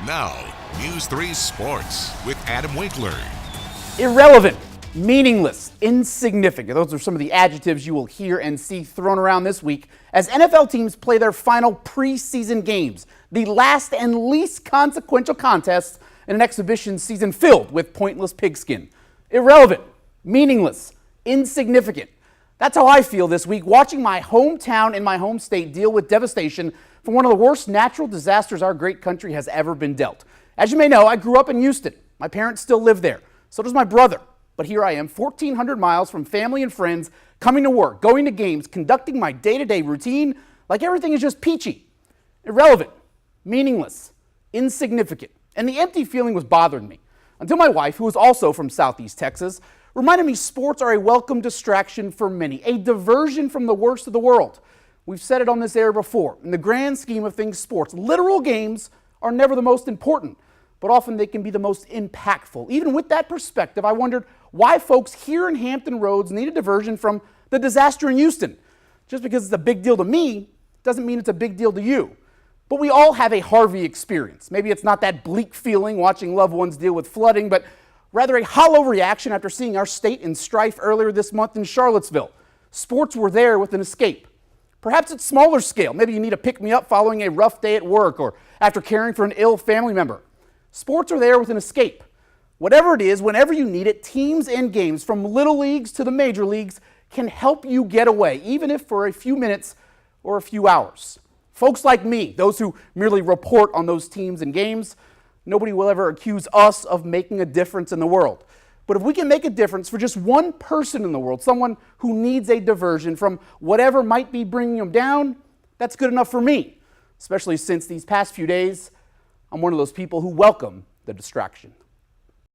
Now, News 3 Sports with Adam Winkler. Irrelevant, meaningless, insignificant. Those are some of the adjectives you will hear and see thrown around this week as NFL teams play their final preseason games, the last and least consequential contest in an exhibition season filled with pointless pigskin. Irrelevant, meaningless, insignificant. That's how I feel this week, watching my hometown and my home state deal with devastation from one of the worst natural disasters our great country has ever been dealt. As you may know, I grew up in Houston. My parents still live there. So does my brother. But here I am, 1,400 miles from family and friends, coming to work, going to games, conducting my day-to-day routine like everything is just peachy. Irrelevant, meaningless, insignificant. And the empty feeling was bothering me until my wife, who is also from Southeast Texas, reminded me sports are a welcome distraction for many, a diversion from the worst of the world. We've said it on this air before. In the grand scheme of things, sports, literal games, are never the most important, but often they can be the most impactful. Even with that perspective, I wondered why folks here in Hampton Roads need a diversion from the disaster in Houston. Just because it's a big deal to me doesn't mean it's a big deal to you. But we all have a Harvey experience. Maybe it's not that bleak feeling watching loved ones deal with flooding, but rather a hollow reaction after seeing our state in strife earlier this month in Charlottesville. Sports were there with an escape. Perhaps it's smaller scale. Maybe you need a pick-me-up following a rough day at work or after caring for an ill family member. Sports are there with an escape. Whatever it is, whenever you need it, teams and games from little leagues to the major leagues can help you get away, even if for a few minutes or a few hours. Folks like me, those who merely report on those teams and games, nobody will ever accuse us of making a difference in the world. But if we can make a difference for just one person in the world, someone who needs a diversion from whatever might be bringing them down, that's good enough for me, especially since these past few days, I'm one of those people who welcome the distraction.